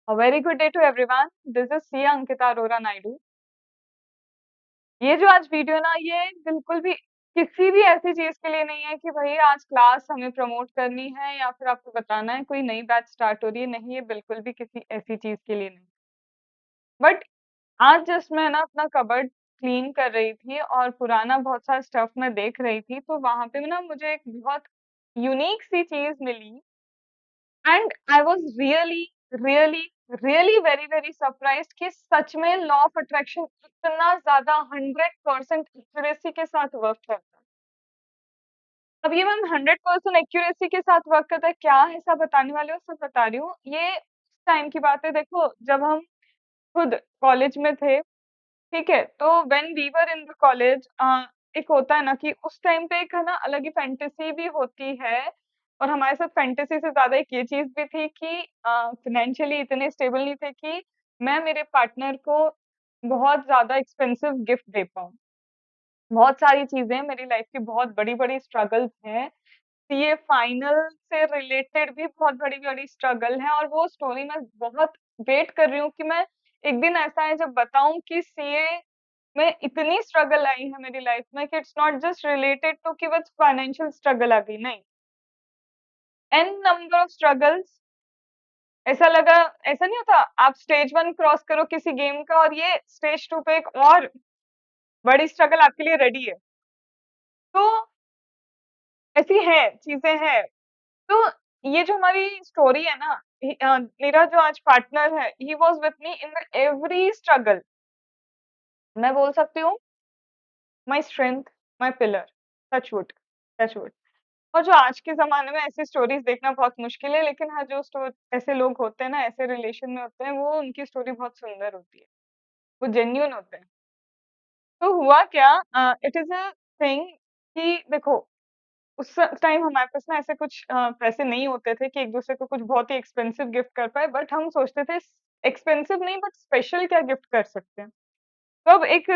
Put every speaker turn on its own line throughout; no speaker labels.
A very good day to everyone. This is Sia Ankita Arora Naidu. ये जो आज video ना ये बिल्कुल भी किसी भी ऐसी चीज के लिए नहीं है कि भाई आज क्लास हमें प्रमोट करनी है या फिर आपको बताना है कोई नई बैच स्टार्ट हो रही है। नहीं, ये बिल्कुल भी किसी ऐसी चीज के लिए नहीं। बट आज जस्ट मैं ना अपना कबर्ड क्लीन कर रही थी और पुराना बहुत सारा स्टफ मैं देख रही थी, तो वहां पे ना मुझे एक बहुत यूनिक सी चीज मिली। And I was really really really very very surprised कि सच में लॉ ऑफ अट्रैक्शन इतना ज्यादा 100% एक्यूरेसी के साथ वर्क करता है। अब ये मैम 100% एक्यूरेसी के साथ वर्क करता है, क्या ऐसा बताने वाले हो, सब बता रही हूँ। ये टाइम की बात है, देखो जब हम खुद कॉलेज में थे, ठीक है, तो when we were in the college, एक होता है ना कि उस टाइम पे एक है ना अलग ही फैंटेसी भी होती है। और हमारे साथ फैंटेसी से ज्यादा एक ये चीज भी थी कि फाइनेंशियली इतने स्टेबल नहीं थे कि मैं मेरे पार्टनर को बहुत ज्यादा एक्सपेंसिव गिफ्ट दे पाऊँ। बहुत सारी चीजें मेरी लाइफ की बहुत बड़ी बड़ी स्ट्रगल्स हैं। सीए फाइनल से रिलेटेड भी बहुत बड़ी बड़ी स्ट्रगल है, और वो स्टोरी मैं बहुत वेट कर रही हूँ कि मैं एक दिन ऐसा है जब बताऊं कि सीए में इतनी स्ट्रगल आई है मेरी लाइफ में कि it's not just related to कि बस फाइनेंशियल स्ट्रगल आ गई, नहीं। An number of struggles. ऐसा लगा, ऐसा नहीं होता आप स्टेज 1 क्रॉस करो किसी गेम का और ये स्टेज 2 पे एक और बड़ी स्ट्रगल आपके लिए रेडी है। तो ऐसी है, चीजें हैं। तो ये जो हमारी स्टोरी है ना, मेरा जो आज पार्टनर है, he was with me in the every struggle. मैं बोल सकती हूँ my strength, my pillar, touchwood, touchwood. और जो आज के ज़माने में ऐसी स्टोरीज़ देखना बहुत मुश्किल है, लेकिन हाँ, जो ऐसे लोग होते हैं ना, ऐसे रिलेशन में होते हैं, वो उनकी स्टोरी बहुत सुंदर होती है, वो जेन्युइन होते हैं। तो हुआ क्या, इट इज़ अ थिंग कि देखो, उस टाइम हमारे पास ना ऐसे कुछ पैसे नहीं होते थे कि एक-दूसरे को कुछ बहुत ही एक्सपेंसिव गिफ्ट कर पाएँ, बट हम सोचते थे एक्सपेंसिव नहीं, बट स्पेशल क्या गिफ्ट कर सकते हैं। तो अब एक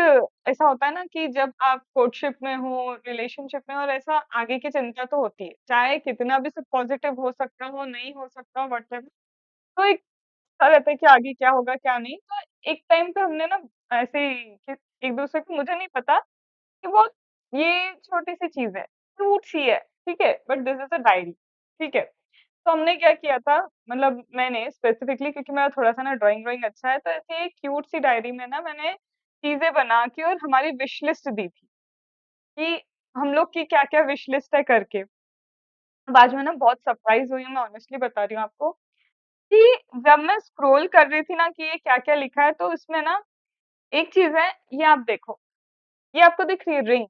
ऐसा होता है ना कि जब आप कोर्टशिप में हो, रिलेशनशिप में हो, और ऐसा आगे की चिंता तो होती है। चाहे कितना भी सब पॉजिटिव हो सकता हो, नहीं हो सकता हो, व्हाटएवर। तो एक रहता है कि आगे क्या होगा, क्या नहीं। तो एक टाइम पे हमने ना ऐसे ही एक-दूसरे को, मुझे नहीं पता कि वो ये छोटी-सी चीज़ है, क्यूट सी है, ठीक है? But this is a diary, ठीक है? तो हमने क्या किया था, मतलब मैंने स्पेसिफिकली, क्योंकि मेरा थोड़ा-सा ना ड्राइंग अच्छा है, तो ऐसे एक क्यूट सी डायरी में ना मैंने चीज़ें बना के और हमारी विश लिस्ट दी थी कि हम लोग की क्या-क्या विश लिस्ट है करके। बाद में ना बहुत सरप्राइज़ हुई हूँ, मैं ऑनेस्टली बता रही हूँ आपको, कि जब मैं स्क्रॉल कर रही थी ना कि ये क्या-क्या लिखा है, तो इसमें ना एक चीज़ है, ये आप देखो, ये आपको दिख रही है रिंग।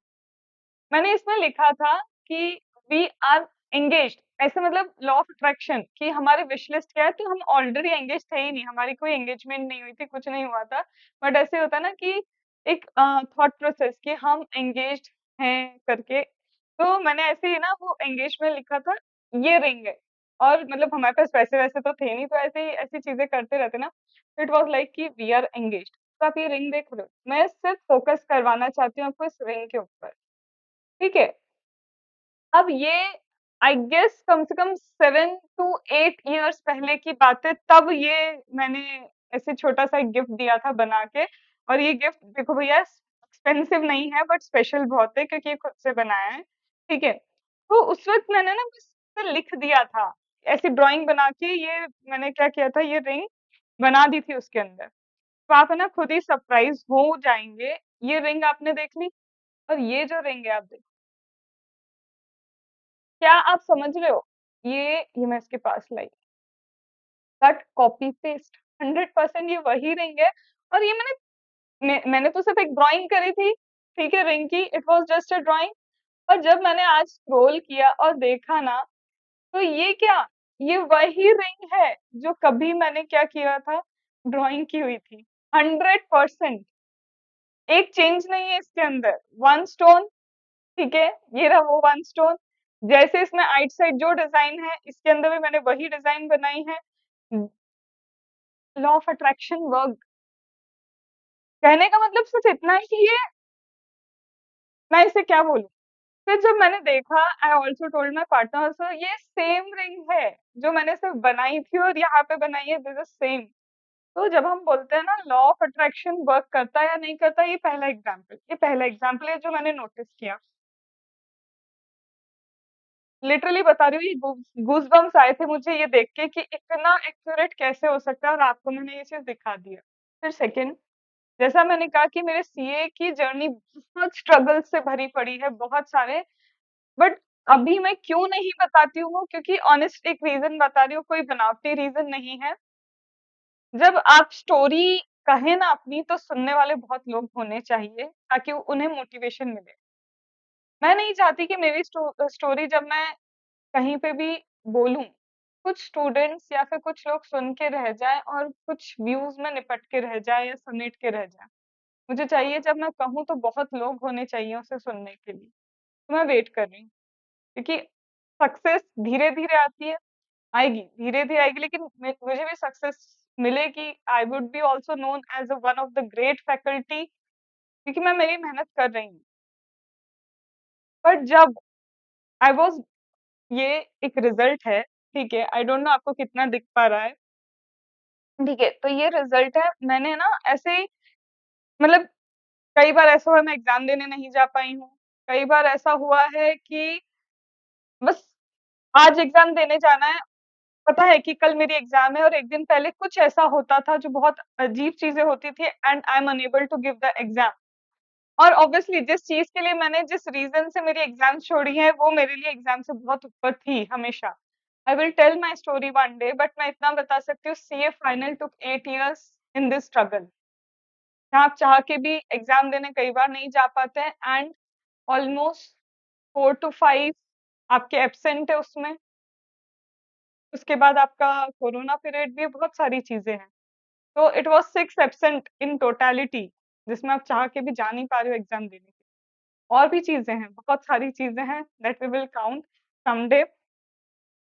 मैंने इसमें लिखा था कि वी आर एंगेज्ड, ऐसे मतलब लॉ ऑफ अट्रैक्शन कि हमारी विश लिस्ट क्या है, तो हम ऑलरेडी एंगेज थे ही नहीं, हमारी कोई एंगेजमेंट नहीं हुई थी, कुछ नहीं हुआ था। बट ऐसे होता है ना कि एक थॉट प्रोसेस कि हम एंगेज्ड हैं करके। तो मैंने ऐसे ही ना वो एंगेज में लिखा था, ये रिंग है। और मतलब हमारे पास पैसे वैसे तो थे नहीं, तो ऐसे ही ऐसी चीजें करते रहते ना। इट वॉज लाइक कि वी आर एंगेज्ड। तो आप ये रिंग देख रहे हो, मैं सिर्फ फोकस करवाना चाहती हूँ आपको इस रिंग के ऊपर, ठीक है? अब ये आई गेस कम से कम 7 to 8 years पहले की बात है, तब ये मैंने ऐसे छोटा-सा एक गिफ्ट दिया था बना के। और ये गिफ्ट देखो भैया, एक्सपेंसिव नहीं है बट स्पेशल बहुत है, क्योंकि ये खुद से बनाया है, ठीक है? तो उस वक़्त मैंने ना बस लिख दिया था, ऐसी ड्राइंग बना के ये मैंने क्या किया था, ये रिंग बना दी थी उसके अंदर। तो आप है ना खुद ही सरप्राइज़ हो जाएँगे। ये रिंग आपने देख ली, और ये जो रिंग है आप देखो, क्या आप समझ रहे हो? ये मैं इसके पास लाई, कट कॉपी पेस्ट 100% ये वही रिंग है। और ये मैंने तो सिर्फ एक ड्राइंग करी थी, ठीक है, रिंग की, it was just a drawing. और जब मैंने आज स्क्रॉल किया और देखा ना, तो ये क्या, ये वही रिंग है जो कभी मैंने क्या किया था, ड्राइंग की हुई थी। 100% एक चेंज नहीं है इसके अंदर, वन स्टोन, ठीक है, ये रहा वो वन स्टोन। जैसे इसमें आइट साइड जो डिजाइन है, इसके अंदर भी मैंने वही डिजाइन बनाई है। Law of attraction work. कहने का मतलब सिर्फ इतना है कि ये, मैं इसे क्या बोलूं। फिर जब मैंने देखा, I also told my partner also, ये सेम रिंग है जो मैंने सिर्फ बनाई थी और यहाँ पे बनाई है, दिस इज सेम। तो जब हम बोलते हैं ना लॉ ऑफ अट्रैक्शन वर्क करता है या नहीं करता, ये पहला एग्जाम्पल है जो मैंने नोटिस किया। लिटरली बता रही हूँ, ये गूज़बम्प्स आए थे मुझे ये देख के कि इतना एक्यूरेट कैसे हो सकता है, और आपको मैंने ये चीज दिखा दी है। फिर सेकंड, जैसा मैंने कहा कि मेरे सीए की जर्नी बहुत स्ट्रगल से भरी पड़ी है, बहुत सारे, बट अभी मैं क्यों नहीं बताती हूँ, क्योंकि ऑनेस्ट एक रीजन बता रही हूँ, कोई बनावटी रीजन नहीं है। जब आप स्टोरी कहें ना अपनी, तो सुनने वाले बहुत लोग होने चाहिए ताकि उन्हें मोटिवेशन मिले। मैं नहीं चाहती कि मेरी स्टोरी जब मैं कहीं पे भी बोलूं, कुछ स्टूडेंट्स या फिर कुछ लोग सुन के रह जाए और कुछ व्यूज में निपट के रह जाए या समेट के रह जाए। मुझे चाहिए जब मैं कहूँ तो बहुत लोग होने चाहिए उसे सुनने के लिए। तो मैं वेट कर रही हूँ, क्योंकि सक्सेस धीरे धीरे आती है, आएगी, धीरे धीरे आएगी, लेकिन मुझे भी सक्सेस मिलेगी। I would be also known as one of the great faculty, क्योंकि मैं मेरी मेहनत कर रही हूँ। बट जब आई वॉज, ये एक रिजल्ट है, ठीक है, आई डोंट नो आपको कितना दिख पा रहा है, ठीक है, तो ये रिजल्ट है। मैंने ना ऐसे ही, मतलब कई बार ऐसा हुआ मैं एग्जाम देने नहीं जा पाई हूँ, कई बार ऐसा हुआ है कि बस आज एग्जाम देने जाना है, पता है कि कल मेरी एग्जाम है, और एक दिन पहले कुछ ऐसा होता था जो बहुत अजीब चीजें होती थी, and I am unable to give the exam. और ऑब्वियसली जिस चीज के लिए मैंने, जिस रीजन से मेरी एग्जाम छोड़ी है, वो मेरे लिए एग्जाम से बहुत ऊपर थी हमेशा। I will tell my story one day, but मैं इतना बता सकती हूँ, CA final took 8 years in this struggle. आप चाह के भी एग्जाम देने कई बार नहीं जा पाते हैं, एंड ऑलमोस्ट 4 to 5 आपके एब्सेंट है उसमें। उसके बाद आपका कोरोना पीरियड भी है, बहुत सारी चीजें हैं। तो it was 6 absent in totality, जिसमें आप चाह के भी जा नहीं पा रहे हो एग्जाम देने के। और भी चीजें हैं, बहुत सारी चीजें हैं that we will count someday.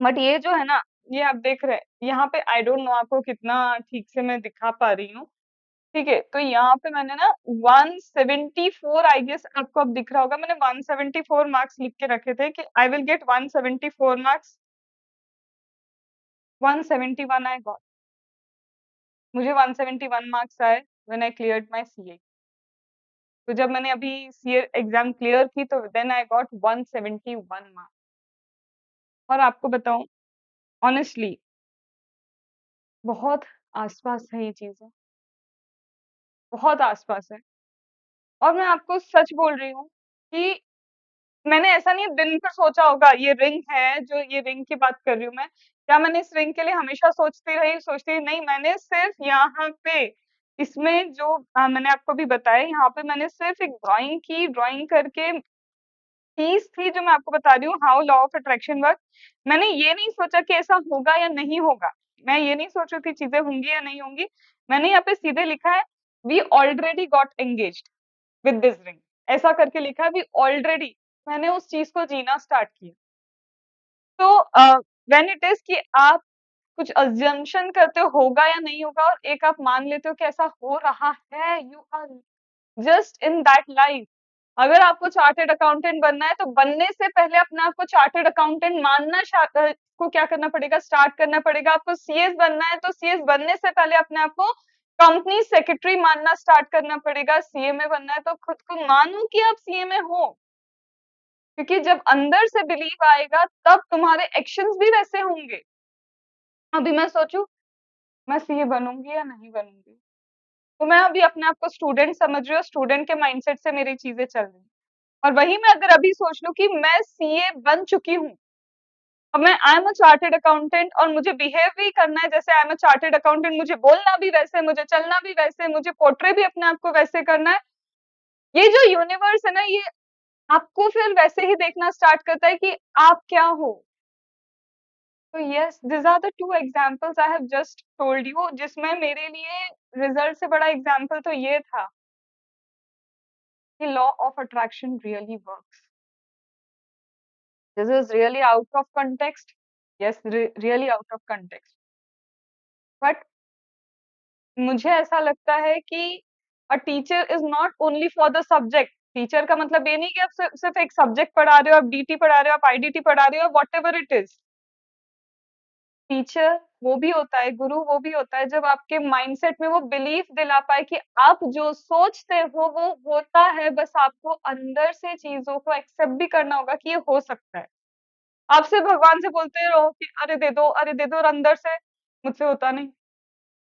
But ये जो है ना, ये आप देख रहे हैं यहाँ पे, आई डोंट नो आपको कितना ठीक से मैं दिखा पा रही हूँ, ठीक है, तो यहाँ पे मैंने ना 174, आई गेस आपको अब दिख रहा होगा, मैंने 174 मार्क्स लिख के रखे थे कि I will get 174 marks. 171 I got, मुझे 171 मार्क्स आए when I cleared my CA. तो जब मैंने अभी सीए एग्जाम क्लियर की, तो देन आई गॉट 171 मार्क्स। और आपको बताऊं, ऑनेस्टली बहुत आसपास है ये चीजें, बहुत आसपास है। और मैं आपको सच बोल रही हूँ कि मैंने ऐसा नहीं दिन भर सोचा होगा, ये रिंग है, जो ये रिंग की बात कर रही हूँ मैं, क्या मैंने इस रिंग के लिए हमेशा सोचती रही, नहीं, मैंने सिर्फ यहाँ पे, इसमें जो मैंने आपको भी बताया, यहाँ पे मैंने सिर्फ एक ड्राइंग की, ड्राइंग करके चीज थी जो मैं आपको बता रही हूँ, how law of attraction work. मैंने ये नहीं सोचा कि ऐसा होगा या नहीं होगा, मैं ये नहीं सोच रही थी चीजें होंगी या नहीं होंगी। मैंने यहाँ पे सीधे लिखा है, we already got engaged with this ring, ऐसा करके लिखा है, वी ऑलरेडी। मैंने उस चीज को जीना स्टार्ट किया। तो व्हेन इट इज कि आप कुछ अजम्पशन करते हो होगा या नहीं होगा, और एक आप मान लेते हो कि ऐसा हो रहा है, you are just in that life. अगर आपको चार्टेड अकाउंटेंट बनना है, तो बनने से पहले अपने आप को चार्टेड अकाउंटेंट मानना को क्या करना पड़ेगा, स्टार्ट करना पड़ेगा। आपको सीएस बनना है, तो सीएस बनने से पहले अपने आप को कंपनी सेक्रेटरी मानना स्टार्ट करना पड़ेगा। सीएमए बनना है, तो खुद को मानो कि आप सीएमए हो, क्योंकि जब अंदर से बिलीव आएगा, तब तुम्हारे एक्शंस भी वैसे होंगे। अभी मैं सोचूं मैं सीए बनूंगी या नहीं बनूंगी, तो मैं अभी अपने आप को स्टूडेंट समझ रही हूँ, स्टूडेंट के माइंडसेट से मेरी चीजें चल रही हैं। और वही मैं अगर अभी सोच लूं कि मैं सीए बन चुकी हूँ, और मैं I am a chartered accountant, और मुझे बिहेव भी करना है जैसे I am a chartered accountant, मुझे बोलना भी वैसे, मुझे चलना भी वैसे, मुझे पोर्ट्रे भी अपने आप को वैसे करना है। ये जो यूनिवर्स है ना, ये आपको फिर वैसे ही देखना स्टार्ट करता है कि आप क्या हो। तो yes, this are the two examples I have just told you, जिसमें मेरे लिए रिजल्ट से बड़ा एग्जांपल तो ये था कि law of attraction really works. This is really out of context, yes, really out of context, but मुझे ऐसा लगता है कि a teacher is not only for the subject. Teacher का मतलब ये नहीं कि आप सिर्फ एक सब्जेक्ट पढ़ा रहे हो, आप डीटी पढ़ा रहे हो, आप आईडीटी पढ़ा रहे हो, what ever it is. Teacher वो भी होता है, गुरु वो भी होता है, जब आपके माइंडसेट में वो बिलीफ दिला पाए कि आप जो सोचते हो वो होता है, बस आपको अंदर से चीजों को एक्सेप्ट भी करना होगा कि ये हो सकता है। आप सिर्फ भगवान से बोलते रहो कि अरे दे दो, अरे दे दो, और अंदर से मुझसे होता नहीं,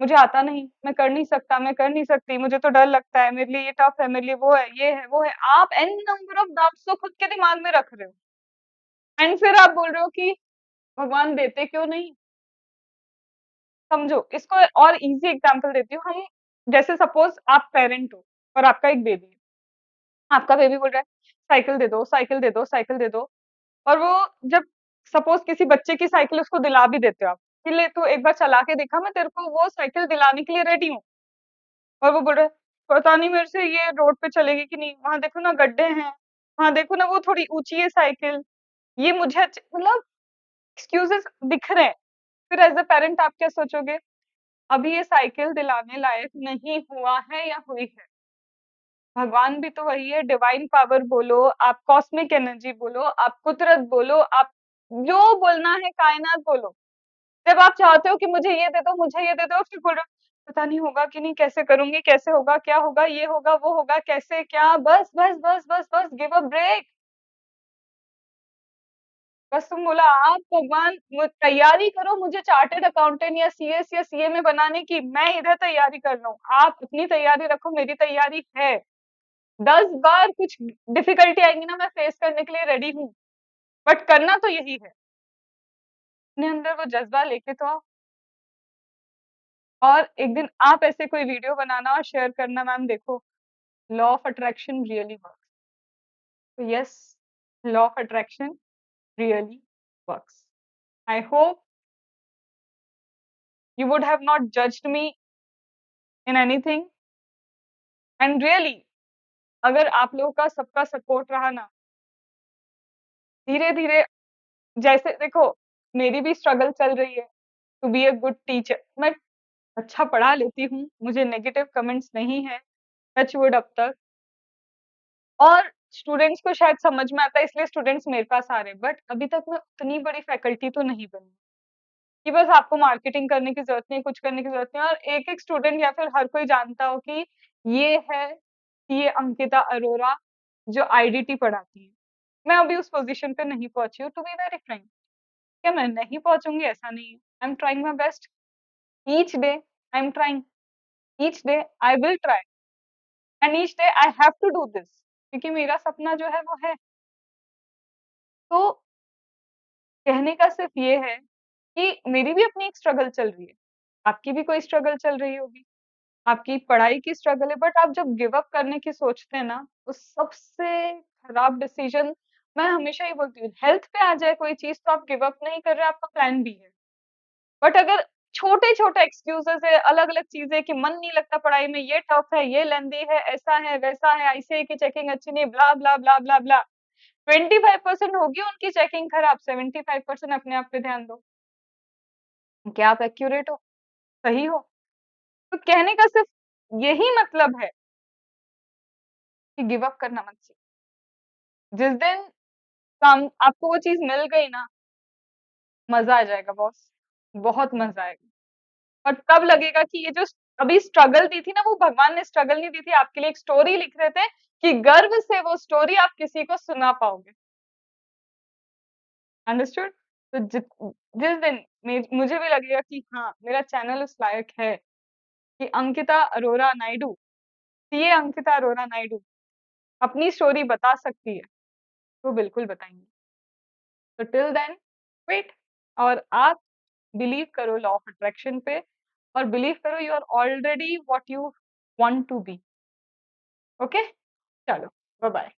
मुझे आता नहीं, मैं कर नहीं सकता, मैं कर नहीं सकती, मुझे तो डर लगता है, मेरे लिए ये टफ है, मेरे लिए वो है, ये है, वो है। आप एन नंबर ऑफ डाउट्स तो खुद के दिमाग में रख रहे हो, एंड फिर आप बोल रहे हो कि भगवान देते क्यों नहीं। समझो इसको, और इजी एग्जांपल देती हूँ। हम जैसे सपोज आप पेरेंट हो और आपका एक बेबी है, आपका बेबी बोल रहा है साइकिल दे दो, साइकिल दे दो, साइकिल दे दो, और वो जब सपोज किसी बच्चे की साइकिल उसको दिला भी देते हो आप कि ले तू एक बार चला के दिखा, मैं तेरे को वो साइकिल दिलाने के लिए रेडी हूँ, और वो बोल रहा है पता नहीं मेरे से ये रोड पे चलेगी कि नहीं, वहां देखो ना गड्ढे हैं, वहां देखो ना वो थोड़ी ऊंची है साइकिल, ये मुझे मतलब एक्सक्यूजेस दिख रहे हैं। फिर एज अ पेरेंट आप क्या सोचोगे, अभी ये साइकिल दिलाने लायक नहीं हुआ है या हुई है। भगवान भी तो वही है, डिवाइन पावर बोलो, आप कॉस्मिक एनर्जी बोलो, आप कुदरत बोलो, आप जो बोलना है कायनात बोलो। जब आप चाहते हो कि मुझे ये दे दो, मुझे ये दे दो, फिर बोल रहे हो पता नहीं होगा कि नहीं, कैसे करूंगी, कैसे होगा, क्या होगा, ये होगा, वो होगा, कैसे क्या, बस बस बस बस बस गिव अ ब्रेक। बस तुम बोला आप भगवान तैयारी करो मुझे चार्टर्ड अकाउंटेंट या सीएस या सीए में बनाने की, मैं इधर तैयारी कर रहा हूँ, आप अपनी तैयारी रखो, मेरी तैयारी है। 10 बार कुछ डिफिकल्टी आएंगी ना, मैं फेस करने के लिए रेडी हूँ, बट करना तो यही है। अपने अंदर वो जज्बा लेके तो आओ, और एक दिन आप ऐसे कोई वीडियो बनाना और शेयर करना, मैम देखो law of attraction really works. तो yes, law of attraction really works. I hope you would have not judged me in anything, and really अगर आप लोगों का सबका सपोर्ट रहा ना, धीरे धीरे, जैसे देखो मेरी भी स्ट्रगल चल रही है to be a good teacher. मैं अच्छा पढ़ा लेती हूँ, मुझे नेगेटिव कमेंट्स नहीं है, टच वुड अब तक, और स्टूडेंट्स को शायद समझ में आता है इसलिए स्टूडेंट्स मेरे पास आ रहे हैं, बट अभी तक मैं उतनी बड़ी फैकल्टी तो नहीं बनी कि बस आपको मार्केटिंग करने की जरूरत नहीं, कुछ करने की जरूरत नहीं, और एक एक स्टूडेंट या फिर हर कोई जानता हो कि ये है, ये अंकिता अरोरा जो आईडीटी पढ़ाती है। मैं अभी उस पोजीशन पे नहीं पहुंची हूँ, टू बी वेरी फ्रैंक। क्या मैं नहीं पहुंचूंगी ऐसा नहीं है, I am trying my best, each day I am trying, each day I will try, and each day I have to do this, क्योंकि मेरा सपना जो है वो है। तो कहने का सिर्फ ये है कि मेरी भी अपनी एक स्ट्रगल चल रही है, आपकी भी कोई स्ट्रगल चल रही होगी, आपकी पढ़ाई की स्ट्रगल है, बट आप जब गिव अप करने की सोचते हैं ना, तो सबसे खराब डिसीजन, मैं हमेशा ही बोलती हूँ, हेल्थ पे आ जाए कोई चीज तो आप गिव अप नहीं कर रहे, आपका प्लान बी है। बट अगर छोटे छोटे एक्सक्यूजेस है, अलग अलग चीजें कि मन नहीं लगता पढ़ाई में, ये टफ है, ये लेंदी है, ऐसा है वैसा है, आईसीआई की चेकिंग अच्छी नहीं, ब्ला ब्ला ब्ला ब्ला ब्ला, 25% होगी उनकी चेकिंग खराब, 75% अपने आप पे ध्यान दो, क्या आप एक्यूरेट हो, सही हो। तो कहने का सिर्फ यही मतलब है कि गिव अप करना मत सीखो। जिस दिन काम आपको वो चीज मिल गई ना, मजा आ जाएगा बॉस, बहुत मजा आएगा। और तब लगेगा कि ये जो अभी स्ट्रगल दी थी ना, वो भगवान ने स्ट्रगल नहीं दी थी, आपके लिए एक स्टोरी लिख रहे थे कि गर्व से वो स्टोरी आप किसी को सुना पाओगे। अंडरस्टूड। तो जिस दिन मुझे भी लगेगा कि हाँ मेरा चैनल उस लायक है कि अंकिता अरोरा नायडू, सीए अंकिता अरोरा नायडू अपनी स्टोरी बता सकती है, तो बिल्कुल बताएंगे। तो टिल देन वेट, और आप बिलीव करो लॉ ऑफ अट्रैक्शन पे, और बिलीव करो you are already what you want to be. Okay, चलो बाय बाय।